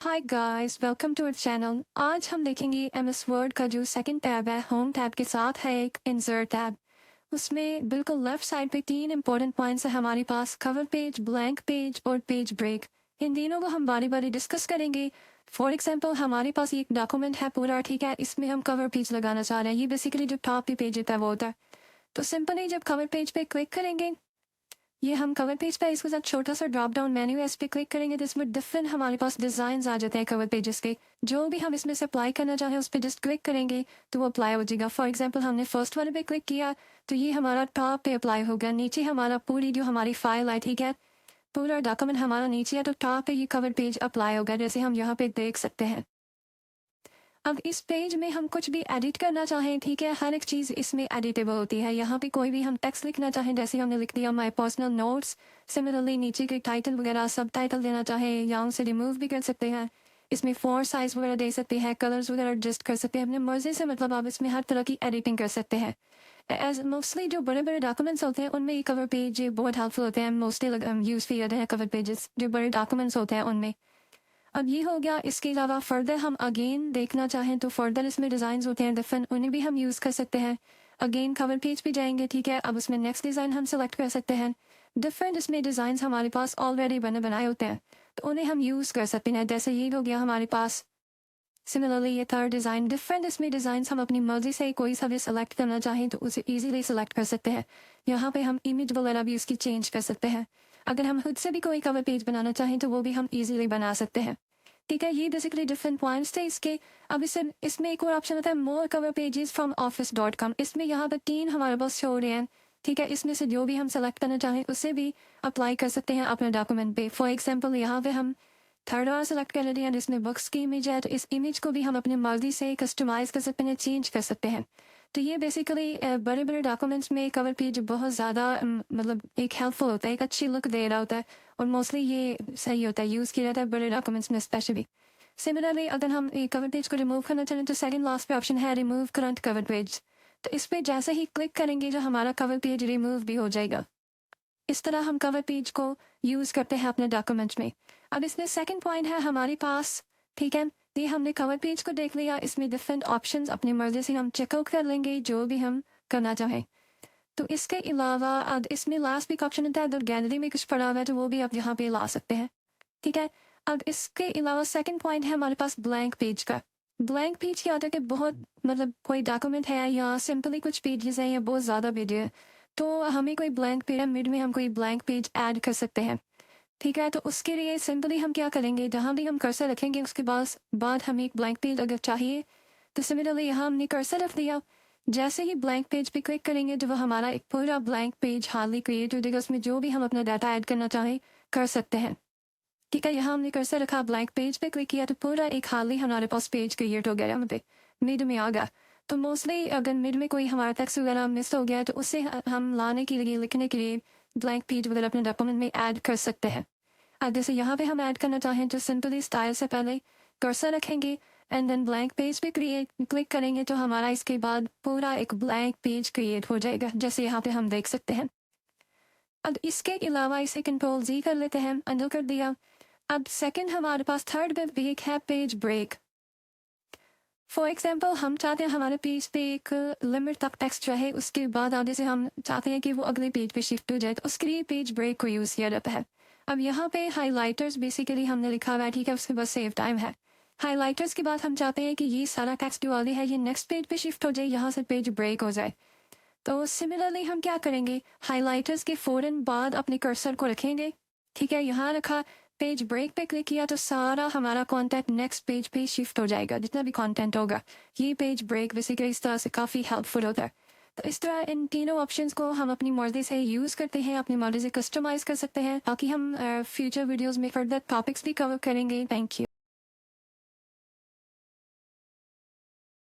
Hi guys, welcome to our channel. आज हम देखेंगे एमएस वर्ड का जो सेकंड टैब है, होम टैब के साथ है एक इंसर्ट टैब। उसमें बिल्कुल लेफ्ट साइड पे तीन इंपॉर्टेंट पॉइंट्स है हमारे पास: कवर पेज, ब्लैंक पेज और पेज ब्रेक। इन तीनों को हम बारी बारी डिस्कस करेंगे। फॉर एग्जांपल हमारे पास एक डॉक्यूमेंट है पूरा, ठीक है, इसमें हम कवर पेज लगाना चाह रहे हैं। ये बेसिकली जो टॉप पे पेज होता है वो होता है। तो सिंपली जब कवर पेज पे क्लिक करेंगे, ये हम कवर पेज पे इसके साथ छोटा सा ड्रॉप डाउन मेन्यू है, इस पर क्लिक करेंगे तो इसमें डिफरेंट हमारे पास डिज़ाइन आ जाते हैं कवर पेजेस के। जो भी हम इसमें से अप्लाई करना चाहें उस पर जस्ट क्लिक करेंगे तो वो अप्लाई हो जाएगा। फॉर एग्जांपल हमने फर्स्ट वाले पे क्लिक किया तो ये हमारा टॉप पे अप्लाई होगा। नीचे हमारा पूरी जो हमारी फाइल है, ठीक है, पूरा डॉक्यूमेंट हमारा नीचे है, तो टॉप पे ये कवर पेज अप्लाई होगा, जैसे हम यहाँ पे देख सकते हैं। अब इस पेज में हम कुछ भी एडिट करना चाहें, ठीक है, हर एक चीज़ इसमें एडिटेबल होती है। यहाँ पे कोई भी हम टेक्स्ट लिखना चाहें, जैसे हमने लिख दिया माय पर्सनल नोट्स। सिमिलरली नीचे के टाइटल वगैरह सब टाइटल देना चाहें या उनसे रिमूव भी कर सकते हैं। इसमें फॉन्ट साइज वगैरह दे सकते हैं, कलर्स वगैरह एडजस्ट कर सकते हैं अपने मर्जी से। मतलब आप इसमें हर तरह की एडिटिंग कर सकते हैं। एज मोस्टली जो बड़े बड़े डॉक्यूमेंट्स होते हैं उनमें ये कवर पेज बहुत हेल्पफुल होते हैं। मोस्टली यूज़ किए जाते हैं कवर पेजेस जो बड़े डॉक्यूमेंट्स होते हैं उनमें। अब ये हो गया। इसके अलावा फर्दर हम अगेन देखना चाहें तो फर्दर इसमें डिज़ाइन होते हैं डिफरेंट, उन्हें भी हम यूज़ कर सकते हैं। अगेन कवर पेज पे जाएंगे, ठीक है, अब उसमें नेक्स्ट डिज़ाइन हम सेलेक्ट कर सकते हैं। डिफरेंट इसमें डिज़ाइन हमारे पास ऑलरेडी बनाए होते हैं तो उन्हें हम यूज़ कर सकते हैं। जैसे ये हो गया हमारे पास। सिमिलरली ये थर्ड डिज़ाइन, डिफरेंट इसमें डिज़ाइन हम अपनी मर्जी से कोई सा भी सिलेक्ट करना चाहें तो उसे ईजिली सिलेक्ट कर सकते हैं। यहाँ पे हम इमेज वगैरह भी उसकी चेंज कर सकते हैं। अगर हम खुद से भी कोई कवर पेज बनाना चाहें तो वो भी हम ईजिली बना सकते हैं, ठीक है। ये बेसिकली डिफरेंट पॉइंट्स थे इसके। अब इसमें एक और ऑप्शन होता है मोर कवर पेजेस फ्रॉम office.com। इसमें यहाँ पर तीन हमारे पास शो हो रहे हैं, ठीक है। इसमें से जो भी हम सेलेक्ट करना चाहें उसे भी अप्लाई कर सकते हैं अपने डॉक्यूमेंट पे। फॉर एग्जांपल यहाँ पे हम थर्ड वाला सेलेक्ट कर लेते हैं जिसमें बुक्स की इमेज है, तो इस इमेज को भी हम अपनी मर्जी से कस्टमाइज़ कर सकते हैं, चेंज कर सकते हैं। तो ये बेसिकली बड़े बड़े डॉक्यूमेंट्स में कवर पेज बहुत ज़्यादा मतलब एक हेल्पफुल होता है, एक अच्छी लुक दे रहा होता है और मोस्टली ये सही होता है, यूज़ किया जाता है बड़े डॉक्यूमेंट्स में स्पेशली। सिमिलरली अगर हम एक कवर पेज को रिमूव करना चाहें तो सेकंड लास्ट पे ऑप्शन है रिमूव करंट कवर पेज। तो इस पर जैसे ही क्लिक करेंगे जो हमारा कवर पेज रिमूव भी हो जाएगा। इस तरह हम कवर पेज को यूज़ करते हैं अपने डॉक्यूमेंट्स में। अब इसमें सेकंड पॉइंट है हमारे पास, ठीक है। ये हमने कवर पेज को देख लिया, इसमें डिफरेंट ऑप्शंस अपनी मर्जी से हम चेकआउट कर लेंगे जो भी हम करना चाहें। तो इसके अलावा अब इसमें लास्ट भी ऑप्शन होता है, अगर गैलरी में कुछ पड़ा हुआ है तो वो भी आप यहाँ पे ला सकते हैं, ठीक है। अब इसके अलावा सेकंड पॉइंट है हमारे पास ब्लैंक पेज का। ब्लैंक पेज क्या होता है कि बहुत मतलब कोई डॉक्यूमेंट है या सिंपली कुछ पेजेस हैं या बहुत ज़्यादा पेज है, तो हमें कोई ब्लैंक पेज मिड में हम कोई ब्लैंक पेज ऐड कर सकते हैं, ठीक है। तो उसके लिए सिंपली हम क्या करेंगे, जहाँ भी हम कर्सर रखेंगे उसके बाद हमें एक ब्लैंक पेज अगर चाहिए तो सिमिलरली यहाँ हमने कर्सर रख दिया। जैसे ही ब्लैंक पेज पे क्लिक करेंगे तो वह हमारा एक पूरा ब्लैंक पेज हाली क्रिएट हो जाएगा। उसमें जो भी हम अपना डाटा ऐड करना चाहें कर सकते हैं, ठीक है। यहाँ हमने कर्सर रखा, ब्लैंक पेज पे क्लिक किया तो पूरा एक हाली हमारे पास पेज क्रिएट हो गया, यहाँ पे मिड में आ गया। तो मोस्टली अगर मिड में कोई हमारा टेक्स्ट वगैरह मिस हो गया तो उसे हम लाने के लिए, लिखने के लिए ब्लैंक पेज वगैरह अपने डॉक्यूमेंट में ऐड कर सकते हैं। अब जैसे यहाँ पे हम ऐड करना चाहें तो सिंपली स्टाइल से पहले कर्सर रखेंगे एंड देन ब्लैंक पेज पे क्लिक करेंगे तो हमारा इसके बाद पूरा एक ब्लैंक पेज क्रिएट हो जाएगा, जैसे यहाँ पे हम देख सकते हैं। अब इसके अलावा इसे कंट्रोल Z कर लेते हैं, अंडर कर दिया। अब सेकंड हमारे पास थर्ड पे भी एक है पेज ब्रेक। फॉर एग्जांपल हम चाहते हैं हमारे पेज पे एक लिमिट तक टेक्स्ट रहे, उसके बाद आगे से हम चाहते हैं कि वो अगले पेज पे शिफ्ट हो जाए, तो उसके लिए पेज ब्रेक को यूज़ किया जाता है। अब यहाँ पे हाइलाइटर्स बेसिकली हमने लिखा हुआ है, ठीक है, उसके बाद सेव टाइम है। हाइलाइटर्स के बाद हम चाहते हैं कि ये सारा टेक्स्ट जो वाली है ये नेक्स्ट पेज पे शिफ्ट हो जाए, यहाँ से पेज ब्रेक हो जाए। तो सिमिलरली हम क्या करेंगे, हाइलाइटर्स के फ़ौरन बाद अपने कर्सर को रखेंगे, ठीक है, यहाँ रखा, पेज ब्रेक पे क्लिक किया तो सारा हमारा कंटेंट नेक्स्ट पेज पे शिफ्ट हो जाएगा, जितना भी कंटेंट होगा। ये पेज ब्रेक बेसिकली इस तरह से काफ़ी हेल्पफुल होता है। तो इस तरह इन तीनों ऑप्शंस को हम अपनी मर्जी से यूज़ करते हैं, अपनी मर्जी से कस्टमाइज़ कर सकते हैं, ताकि हम फ्यूचर वीडियोज़ में फर्दर टॉपिक्स भी कवर करेंगे। Thank you.